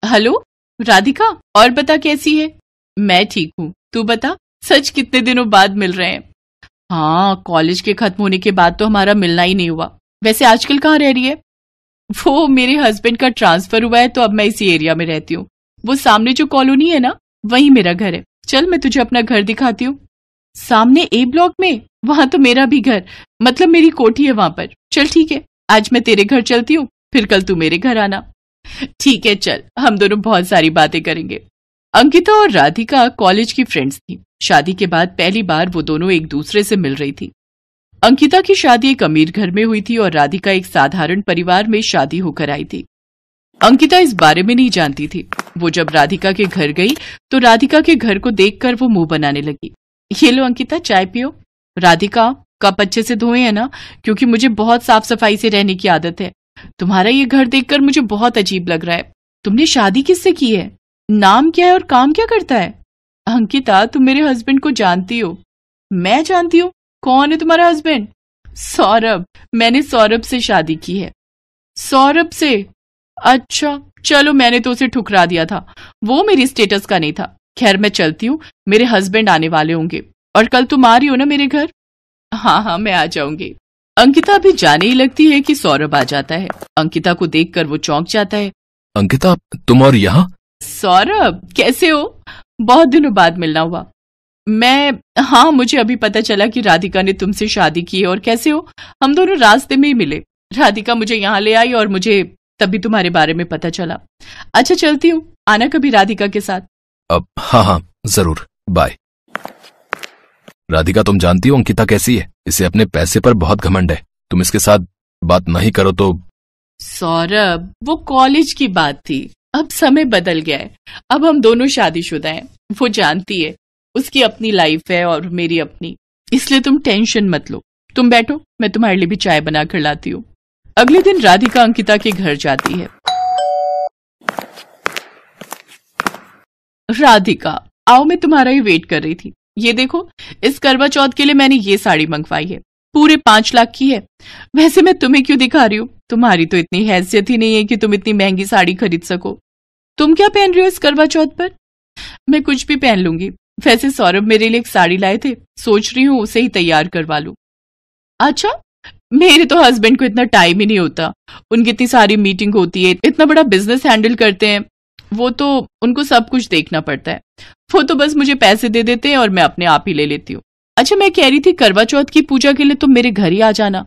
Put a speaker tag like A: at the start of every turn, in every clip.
A: Hello Radhika, और बता कैसी है? मैं ठीक हूँ, तू बता। सच कितने दिनों बाद मिल रहे हैं। हाँ, कॉलेज के खत्म होने के बाद तो हमारा मिलना ही नहीं हुआ। वैसे आजकल कहाँ रह रही है? वो मेरे हस्बैंड का ट्रांसफर हुआ है तो अब मैं इसी एरिया में रहती हूँ। वो सामने जो कॉलोनी है ना, वही मेरा घर है। चल मैं तुझे अपना घर दिखाती हूँ। सामने ए ब्लॉक में? वहां तो मेरा भी घर, मतलब मेरी कोठी है वहां पर। चल ठीक है, आज मैं तेरे घर चलती हूँ, फिर कल तू मेरे घर आना। ठीक है चल, हम दोनों बहुत सारी बातें करेंगे। अंकिता और राधिका कॉलेज की फ्रेंड्स थी। शादी के बाद पहली बार वो दोनों एक दूसरे से मिल रही थी। अंकिता की शादी एक अमीर घर में हुई थी और राधिका एक साधारण परिवार में शादी होकर आई थी। अंकिता इस बारे में नहीं जानती थी। वो जब राधिका के घर गई तो राधिका के घर को देखकर वो मुंह बनाने लगी। ये लो अंकिता, चाय पियो। राधिका, कप अच्छे से धोए है ना, क्योंकि मुझे बहुत साफ सफाई से रहने की आदत है। तुम्हारा ये घर देखकर मुझे बहुत अजीब लग रहा है। तुमने शादी किससे की है? नाम क्या है और काम क्या करता है? अंकिता, तुम मेरे हस्बैंड को जानती हो? मैं जानती हूँ। कौन है तुम्हारा हस्बैंड? सौरभ। मैंने सौरभ से शादी की है। सौरभ से? अच्छा, चलो मैंने तो उसे ठुकरा दिया था, वो मेरी स्टेटस का नहीं था। खैर मैं चलती हूँ, मेरे हस्बैंड आने वाले होंगे। और कल तुम आ रही हो ना मेरे घर? हाँ हाँ, मैं आ जाऊंगी। अंकिता अभी जाने ही लगती है कि सौरभ आ जाता है। अंकिता को देखकर वो चौंक जाता है।
B: अंकिता, तुम और यहाँ?
A: सौरभ, कैसे हो? बहुत दिनों बाद मिलना हुआ। हाँ, मुझे अभी पता चला कि राधिका ने तुमसे शादी की है। और कैसे हो? हम दोनों रास्ते में ही मिले। राधिका मुझे यहाँ ले आई और मुझे तभी तुम्हारे बारे में पता चला। अच्छा चलती हूँ, आना कभी राधिका के साथ।
B: अब हाँ, जरूर, बाय। राधिका, तुम जानती हो अंकिता कैसी है? इसे अपने पैसे पर बहुत घमंड है। तुम इसके साथ बात नहीं करो तो।
A: सौरभ, वो कॉलेज की बात थी, अब समय बदल गया है। अब हम दोनों शादीशुदा हैं। वो जानती है, उसकी अपनी लाइफ है और मेरी अपनी, इसलिए तुम टेंशन मत लो। तुम बैठो, मैं तुम्हारे लिए भी चाय बना कर लाती हूँ। अगले दिन राधिका अंकिता के घर जाती है। राधिका, आओ, मैं तुम्हारा ही वेट कर रही थी। ये देखो, इस करवा चौथ के लिए मैंने ये साड़ी मंगवाई है, पूरे 5 लाख की है। वैसे मैं तुम्हें क्यों दिखा रही हूँ? तुम्हारी तो इतनी हैसियत ही नहीं है कि तुम इतनी महंगी साड़ी खरीद सको। तुम क्या पहन रही हो इस करवा चौथ पर? मैं कुछ भी पहन लूंगी। वैसे सौरभ मेरे लिए एक साड़ी लाए थे, सोच रही हूँ उसे ही तैयार करवा लूं। अच्छा, मेरे तो हस्बैंड को इतना टाइम ही नहीं होता। उनकी इतनी सारी मीटिंग होती है, इतना बड़ा बिजनेस हैंडल करते हैं वो, तो उनको सब कुछ देखना पड़ता है। वो तो बस मुझे पैसे दे देते हैं और मैं अपने आप ही ले लेती हूँ। अच्छा, मैं कह रही थी करवा चौथ की पूजा के लिए तुम मेरे घर ही आ जाना।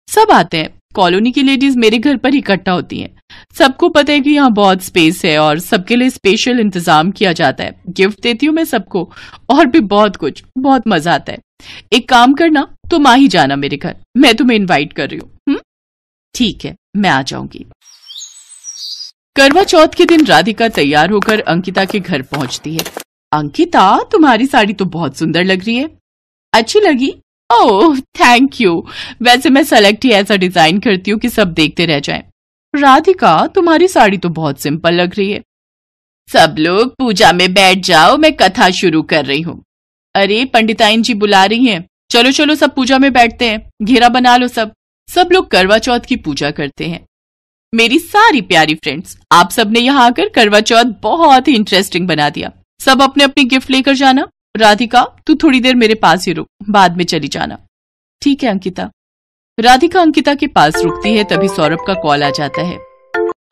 A: सब आते हैं, कॉलोनी की लेडीज मेरे घर पर इकट्ठा होती हैं। सबको पता है कि यहाँ बहुत स्पेस है और सबके लिए स्पेशल इंतजाम किया जाता है। गिफ्ट देती हूँ मैं सबको, और भी बहुत कुछ। बहुत मजा आता है। एक काम करना, तुम आ ही जाना मेरे घर, मैं तुम्हें इनवाइट कर रही हूँ। ठीक है, मैं आ जाऊंगी। करवा चौथ के दिन राधिका तैयार होकर अंकिता के घर पहुंचती है। अंकिता, तुम्हारी साड़ी तो बहुत सुंदर लग रही है। अच्छी लगी? Oh thank you. वैसे मैं सेलेक्ट ही ऐसा डिजाइन करती हूँ कि सब देखते रह जाएं। राधिका, तुम्हारी साड़ी तो बहुत सिंपल लग रही है। सब लोग पूजा में बैठ जाओ, मैं कथा शुरू कर रही हूँ। अरे पंडिताइन जी बुला रही हैं। चलो चलो, सब पूजा में बैठते हैं, घेरा बना लो सब। सब लोग करवा चौथ की पूजा करते हैं। मेरी सारी प्यारी फ्रेंड्स, आप सब ने यहाँ आकर करवा चौथ बहुत ही इंटरेस्टिंग बना दिया। सब अपने अपने गिफ्ट लेकर जाना। राधिका, तू थोड़ी देर मेरे पास ही रुक, बाद में चली जाना। ठीक है अंकिता। राधिका अंकिता के पास रुकती है, तभी सौरभ का कॉल आ जाता है।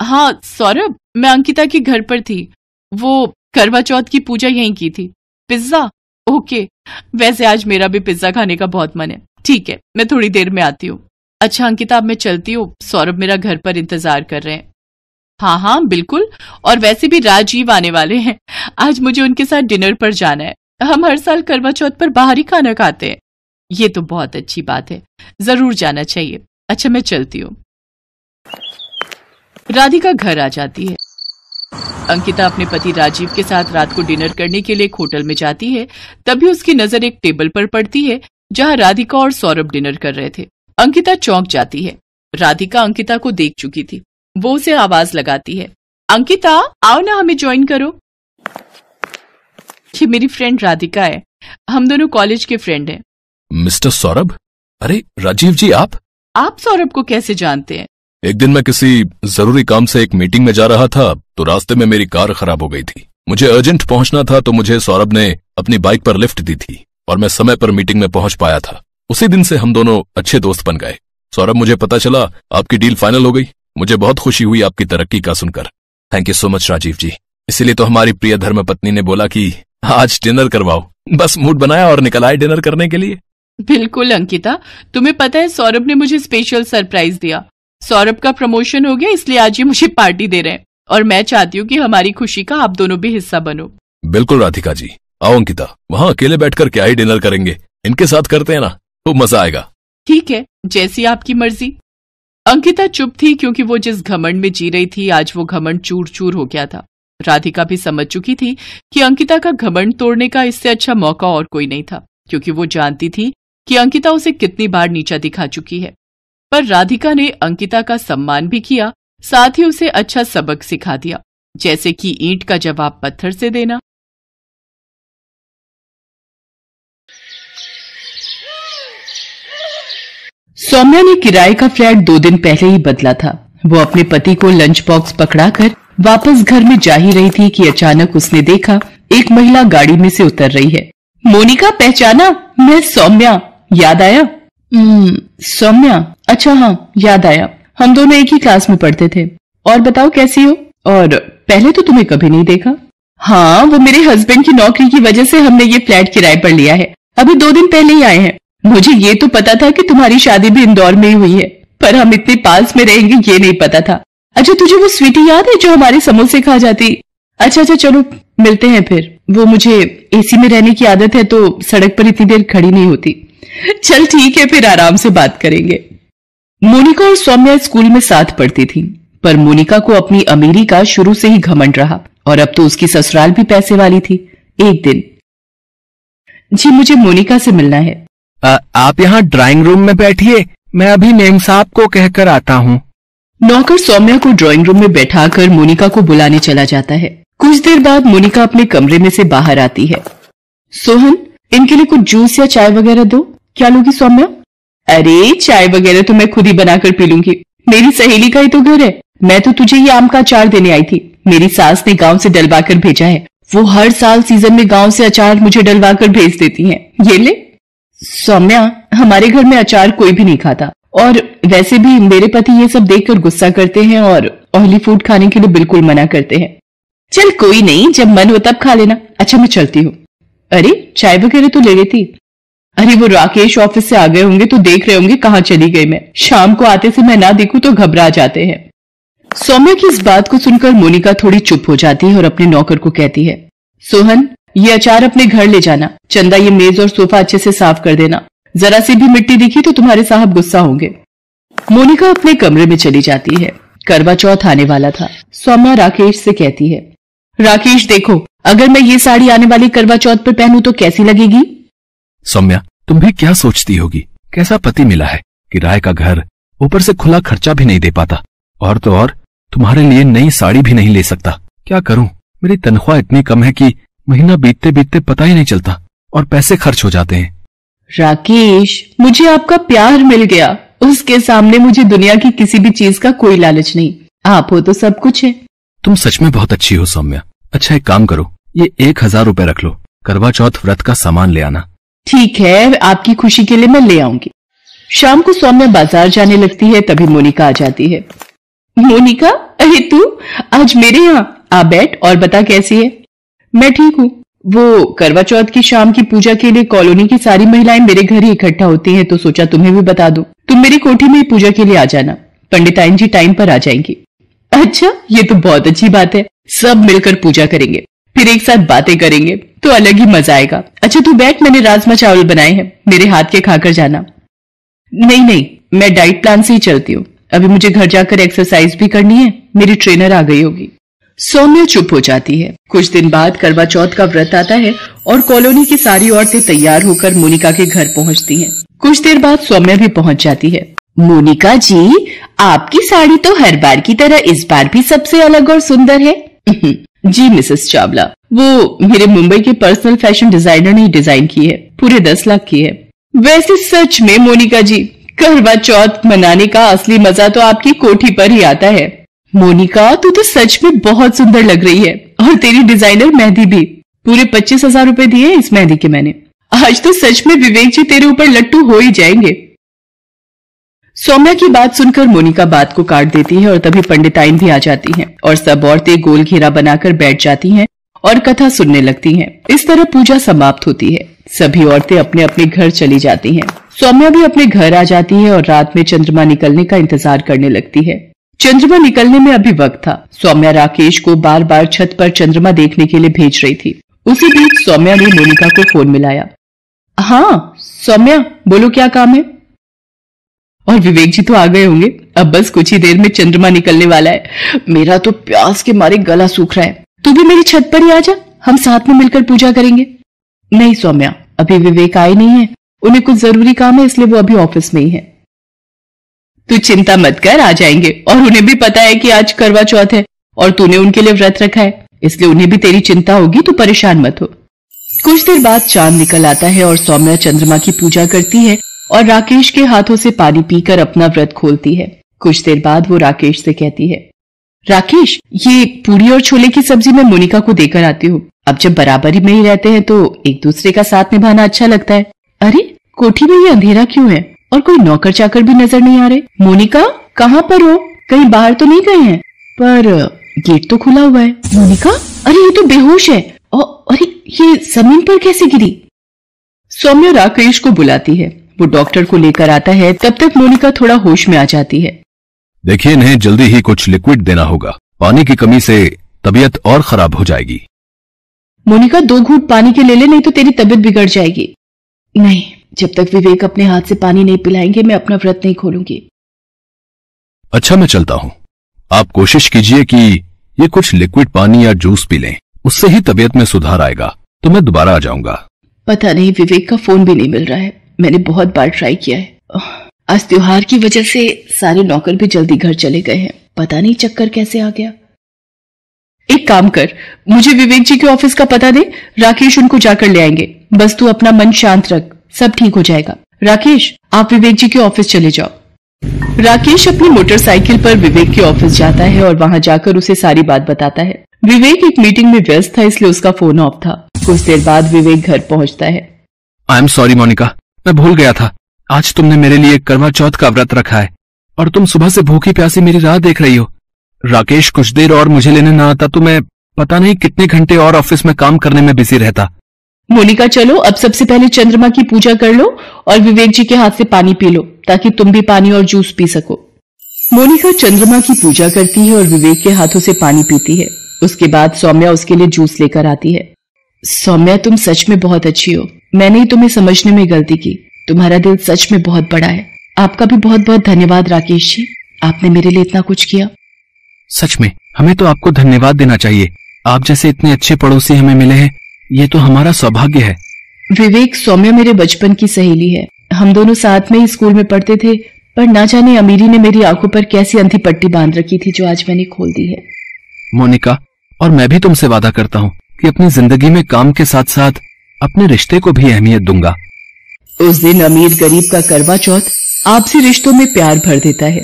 A: हाँ सौरभ, मैं अंकिता के घर पर थी, वो करवा चौथ की पूजा यहीं की थी। पिज्जा? ओके, वैसे आज मेरा भी पिज्जा खाने का बहुत मन है। ठीक है, मैं थोड़ी देर में आती हूँ। अच्छा अंकिता, अब मैं चलती हूँ, सौरभ मेरा घर पर इंतजार कर रहे हैं। हाँ हाँ बिल्कुल, और वैसे भी राजीव आने वाले हैं, आज मुझे उनके साथ डिनर पर जाना है। हम हर साल करवा चौथ पर बाहर ही खाना खाते हैं। ये तो बहुत अच्छी बात है, जरूर जाना चाहिए। अच्छा मैं चलती हूँ। राधिका घर आ जाती है। अंकिता अपने पति राजीव के साथ रात को डिनर करने के लिए एक होटल में जाती है। तभी उसकी नजर एक टेबल पर पड़ती है जहां राधिका और सौरभ डिनर कर रहे थे। अंकिता चौंक जाती है। राधिका अंकिता को देख चुकी थी। वो उसे आवाज लगाती है, अंकिता आओ ना, हमें ज्वाइन करो। ये मेरी फ्रेंड राधिका है, हम दोनों कॉलेज के फ्रेंड हैं।
B: मिस्टर सौरभ? अरे राजीव जी, आप
A: सौरभ को कैसे जानते हैं?
B: एक दिन मैं किसी जरूरी काम से एक मीटिंग में जा रहा था तो रास्ते में मेरी कार खराब हो गई थी। मुझे अर्जेंट पहुंचना था तो मुझे सौरभ ने अपनी बाइक पर लिफ्ट दी थी और मैं समय पर मीटिंग में पहुंच पाया था। उसी दिन से हम दोनों अच्छे दोस्त बन गए। सौरभ, मुझे पता चला आपकी डील फाइनल हो गई। मुझे बहुत खुशी हुई आपकी तरक्की का सुनकर। Thank you so much Rajiv ji. इसीलिए तो हमारी प्रिय धर्मपत्नी ने बोला कि आज डिनर करवाओ। बस मूड बनाया और निकल आए डिनर करने के लिए।
A: बिल्कुल अंकिता, तुम्हें पता है सौरभ ने मुझे स्पेशल सरप्राइज दिया। सौरभ का प्रमोशन हो गया, इसलिए आज ये मुझे पार्टी दे रहे हैं और मैं चाहती हूँ कि हमारी खुशी का आप दोनों भी हिस्सा बनो।
B: बिल्कुल राधिका जी। आओ अंकिता, वहाँ अकेले बैठकर क्या ही डिनर करेंगे, इनके साथ करते हैं ना, तो मजा आएगा।
A: ठीक है, जैसी आपकी मर्जी। अंकिता चुप थी क्योंकि वो जिस घमंड में जी रही थी आज वो घमंड चूर चूर हो गया था। राधिका भी समझ चुकी थी कि अंकिता का घमंड तोड़ने का इससे अच्छा मौका और कोई नहीं था, क्योंकि वो जानती थी कि अंकिता उसे कितनी बार नीचा दिखा चुकी है। पर राधिका ने अंकिता का सम्मान भी किया, साथ ही उसे अच्छा सबक सिखा दिया, जैसे कि ईंट का जवाब पत्थर से देना। सौम्या ने किराए का फ्लैट 2 दिन पहले ही बदला था। वो अपने पति को लंच बॉक्स पकड़ाकर वापस घर में जा ही रही थी कि अचानक उसने देखा एक महिला गाड़ी में से उतर रही है। मोनिका, पहचाना? मैं सौम्या। याद आया? सौम्या, अच्छा हाँ याद आया। हम दोनों एक ही क्लास में पढ़ते थे। और बताओ कैसी हो? और पहले तो तुम्हें कभी नहीं देखा। हाँ, वो मेरे हस्बैंड की नौकरी की वजह से हमने ये फ्लैट किराए पर लिया है। अभी 2 दिन पहले ही आए हैं। मुझे ये तो पता था कि तुम्हारी शादी भी इंदौर में ही हुई है, पर हम इतने पास में रहेंगे ये नहीं पता था। अच्छा, तुझे वो स्वीटी याद है जो हमारे समोसे खा जाती? अच्छा चलो मिलते हैं फिर। वो मुझे एसी में रहने की आदत है तो सड़क पर इतनी देर खड़ी नहीं होती। चल ठीक है, फिर आराम से बात करेंगे। मोनिका और सौम्या स्कूल में साथ पढ़ती थी, पर मोनिका को अपनी अमीरी का शुरू से ही घमंड रहा और अब तो उसकी ससुराल भी पैसे वाली थी। एक दिन, जी मुझे मोनिका से मिलना है।
C: आप यहाँ ड्राइंग रूम में बैठिए, मैं अभी मेम साहब को कहकर आता हूँ।
A: नौकर सौम्या को ड्राइंग रूम में बैठाकर मोनिका को बुलाने चला जाता है। कुछ देर बाद मोनिका अपने कमरे में से बाहर आती है। सोहन, इनके लिए कुछ जूस या चाय वगैरह दो। क्या लोगी सौम्या? अरे चाय वगैरह तो मैं खुद ही बनाकर पी लूंगी, मेरी सहेली का ही तो घर है। मैं तो तुझे ये आम का अचार देने आई थी, मेरी सास ने गांव से डलवा कर भेजा है। वो हर साल सीजन में गांव से अचार मुझे डलवा कर भेज देती हैं। ये ले। सौम्या, हमारे घर में अचार कोई भी नहीं खाता और वैसे भी मेरे पति ये सब देखकर गुस्सा करते हैं और ऑयली फूड खाने के लिए बिल्कुल मना करते हैं। चल कोई नहीं, जब मन हो तब खा लेना। अच्छा मैं चलती हूँ। अरे चाय वगैरह तो ले लेती। अरे वो राकेश ऑफिस से आ गए होंगे तो देख रहे होंगे कहाँ चली गई मैं। शाम को आते से मैं ना दिखूं तो घबरा जाते हैं। सौम्या की इस बात को सुनकर मोनिका थोड़ी चुप हो जाती है और अपने नौकर को कहती है, सोहन ये अचार अपने घर ले जाना। चंदा ये मेज और सोफा अच्छे से साफ कर देना, जरा सी भी मिट्टी दिखी तो तुम्हारे साहब गुस्सा होंगे। मोनिका अपने कमरे में चली जाती है। करवा चौथ आने वाला था। सौम्या राकेश से कहती है, राकेश देखो, अगर मैं ये साड़ी आने वाली करवा चौथ पर पहनूं तो कैसी लगेगी?
B: सौम्या, तुम भी क्या सोचती होगी? कैसा पति मिला है, किराए का घर, ऊपर से खुला खर्चा भी नहीं दे पाता, और तो और तुम्हारे लिए नई साड़ी भी नहीं ले सकता। क्या करूं? मेरी तनख्वाह इतनी कम है कि महीना बीतते बीतते पता ही नहीं चलता और पैसे खर्च हो जाते हैं।
A: राकेश, मुझे आपका प्यार मिल गया। उसके सामने मुझे दुनिया की किसी भी चीज का कोई लालच नहीं। आप हो तो सब कुछ है।
B: तुम सच में बहुत अच्छी हो सौम्या। अच्छा एक काम करो, ये 1000 रुपए रख लो, करवा चौथ व्रत का सामान ले आना।
A: ठीक है, आपकी खुशी के लिए मैं ले आऊंगी। शाम को सौम्या बाजार जाने लगती है, तभी मोनिका आ जाती है। मोनिका, अरे तू आज मेरे यहाँ आ बैठ और बता कैसी है? मैं ठीक हूँ। वो करवा चौथ की शाम की पूजा के लिए कॉलोनी की सारी महिलाएं मेरे घर ही इकट्ठा होती हैं, तो सोचा तुम्हें भी बता दूं। तुम मेरी कोठी में ही पूजा के लिए आ जाना, पंडिताइन जी टाइम पर आ जाएंगी। अच्छा, ये तो बहुत अच्छी बात है। सब मिलकर पूजा करेंगे, फिर एक साथ बातें करेंगे तो अलग ही मजा आएगा। अच्छा तू बैठ, मैंने राजमा चावल बनाए हैं, मेरे हाथ के खाकर जाना। नहीं, मैं डाइट प्लान से ही चलती हूँ। अभी मुझे घर जाकर एक्सरसाइज भी करनी है, मेरी ट्रेनर आ गई होगी। सौम्या चुप हो जाती है। कुछ दिन बाद करवा चौथ का व्रत आता है और कॉलोनी की सारी औरतें तैयार होकर मोनिका के घर पहुंचती हैं। कुछ देर बाद सौम्या भी पहुंच जाती है। मोनिका जी, आपकी साड़ी तो हर बार की तरह इस बार भी सबसे अलग और सुंदर है। जी मिसेस चावला, वो मेरे मुंबई के पर्सनल फैशन डिजाइनर ने डिजाइन की है, पूरे 10 लाख की है। वैसे सच में मोनिका जी, करवा चौथ मनाने का असली मजा तो आपकी कोठी पर ही आता है। मोनिका, तू तो सच में बहुत सुंदर लग रही है, और तेरी डिजाइनर मेहंदी भी। पूरे 25,000 रुपए दिए इस मेहंदी के मैंने। आज तो सच में विवेक जी तेरे ऊपर लट्टू हो ही जाएंगे। सौम्या की बात सुनकर मोनिका बात को काट देती है और तभी पंडिताइन भी आ जाती हैं और सब औरतें गोल घेरा बनाकर बैठ जाती हैं और कथा सुनने लगती हैं। इस तरह पूजा समाप्त होती है। सभी औरतें अपने अपने घर चली जाती हैं। सौम्या भी अपने घर आ जाती है और रात में चंद्रमा निकलने का इंतजार करने लगती है। चंद्रमा निकलने में अभी वक्त था। सौम्या राकेश को बार बार छत पर चंद्रमा देखने के लिए भेज रही थी। उसी बीच सौम्या ने मोनिका को फोन मिलाया। हाँ सौम्या, बोलो क्या काम है? और विवेक जी तो आ गए होंगे, अब बस कुछ ही देर में चंद्रमा निकलने वाला है। मेरा तो प्यास के मारे गला सूख रहा है। तू भी मेरी छत पर ही आ जा, हम साथ में मिलकर पूजा करेंगे। नहीं सौम्या, अभी विवेक आए नहीं है, उन्हें कुछ जरूरी काम है, इसलिए वो अभी ऑफिस में ही है। तू चिंता मत कर, आ जाएंगे। और उन्हें भी पता है कि आज करवा चौथ है और तूने उनके लिए व्रत रखा है, इसलिए उन्हें भी तेरी चिंता होगी, तू परेशान मत हो। कुछ देर बाद चांद निकल आता है और सौम्या चंद्रमा की पूजा करती है और राकेश के हाथों से पानी पीकर अपना व्रत खोलती है। कुछ देर बाद वो राकेश से कहती है, राकेश, ये पूरी और छोले की सब्जी मैं मोनिका को देकर आती हूँ। अब जब बराबरी में ही रहते हैं तो एक दूसरे का साथ निभाना अच्छा लगता है। अरे कोठी में ये अंधेरा क्यों है और कोई नौकर चाकर भी नजर नहीं आ रहे? मोनिका, कहाँ पर हो? कहीं बाहर तो नहीं गए हैं? पर गेट तो खुला हुआ है। मोनिका, अरे ये तो बेहोश है। अरे ये जमीन पर कैसे गिरी? सौम्या राकेश को बुलाती है। वो डॉक्टर को लेकर आता है। तब तक मोनिका थोड़ा होश में आ जाती है।
B: देखिए, इन्हें जल्दी ही कुछ लिक्विड देना होगा। पानी की कमी से तबीयत और खराब हो जाएगी।
A: मोनिका, 2 घूंट पानी के ले ले, नहीं तो तेरी तबीयत बिगड़ जाएगी। नहीं, जब तक विवेक अपने हाथ से पानी नहीं पिलाएंगे मैं अपना व्रत नहीं खोलूंगी।
B: अच्छा, मैं चलता हूँ। आप कोशिश कीजिए कि ये कुछ लिक्विड पानी या जूस पी लें, उससे ही तबीयत में सुधार आएगा। तो मैं दोबारा आ जाऊंगा।
A: पता नहीं, विवेक का फोन भी नहीं मिल रहा है। मैंने बहुत बार ट्राई किया है। आज त्योहार की वजह से सारे नौकर भी जल्दी घर चले गए हैं। पता नहीं चक्कर कैसे आ गया। एक काम कर, मुझे विवेक जी के ऑफिस का पता दे, राकेश उनको जाकर ले आएंगे। बस तू अपना मन शांत रख, सब ठीक हो जाएगा। राकेश, आप विवेक जी के ऑफिस चले जाओ। राकेश अपनी मोटरसाइकिल पर विवेक के ऑफिस जाता है और वहां जाकर उसे सारी बात बताता है। विवेक एक मीटिंग में व्यस्त था, इसलिए उसका फोन ऑफ था। कुछ देर बाद विवेक घर पहुंचता है।
C: आई एम सॉरी मोनिका, मैं भूल गया था। आज तुमने मेरे लिए करवा चौथ का व्रत रखा है और तुम सुबह से भूखी प्यासी मेरी राह देख रही हो। राकेश कुछ देर और मुझे लेने ना आता तो मैं पता नहीं कितने घंटे और ऑफिस में काम करने में बिजी रहता।
A: मोनिका, चलो अब सबसे पहले चंद्रमा की पूजा कर लो और विवेक जी के हाथ से पानी पी लो, ताकि तुम भी पानी और जूस पी सको। मोनिका चंद्रमा की पूजा करती है और विवेक के हाथों से पानी पीती है। उसके बाद सौम्या उसके लिए जूस लेकर आती है। सौम्या, तुम सच में बहुत अच्छी हो। मैंने ही तुम्हें समझने में गलती की। तुम्हारा दिल सच में बहुत बड़ा है। आपका भी बहुत बहुत धन्यवाद राकेश जी, आपने मेरे लिए इतना कुछ किया।
C: सच में हमें तो आपको धन्यवाद देना चाहिए। आप जैसे इतने अच्छे पड़ोसी हमें मिले हैं, ये तो हमारा सौभाग्य है।
A: विवेक, सौम्या मेरे बचपन की सहेली है। हम दोनों साथ में ही स्कूल में पढ़ते थे, पर ना जाने अमीरी ने मेरी आंखों पर कैसी अंधी पट्टी बांध रखी थी, जो आज मैंने खोल दी है।
C: मोनिका, और मैं भी तुमसे वादा करता हूँ कि अपनी जिंदगी में काम के साथ साथ अपने रिश्ते को भी अहमियत दूंगा।
A: उस दिन अमीर गरीब का करवा चौथ आपसी रिश्तों में प्यार भर देता है।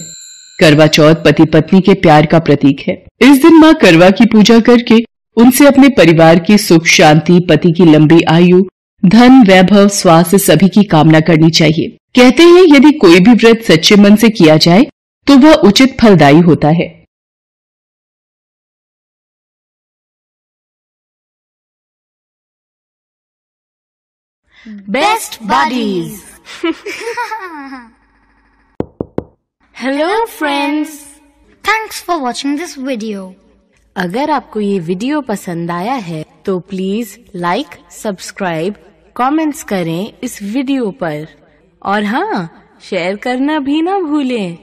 A: करवा चौथ पति पत्नी के प्यार का प्रतीक है। इस दिन माँ करवा की पूजा करके उनसे अपने परिवार की सुख शांति, पति की लंबी आयु, धन वैभव, स्वास्थ्य सभी की कामना करनी चाहिए। कहते हैं यदि कोई भी व्रत सच्चे मन से किया जाए तो वह उचित फलदायी होता है।
D: Best buddies. Hello friends. Thanks for watching this video.
E: अगर आपको ये वीडियो पसंद आया है तो प्लीज लाइक, सब्सक्राइब, कमेंट्स करें इस वीडियो पर और हाँ, शेयर करना भी ना भूलें।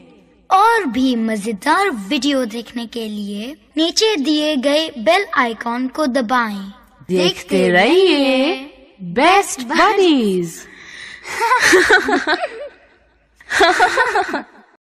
D: और भी मजेदार वीडियो देखने के लिए नीचे दिए गए बेल आइकॉन को दबाएं।
E: देखते रहिए बेस्ट बडीज।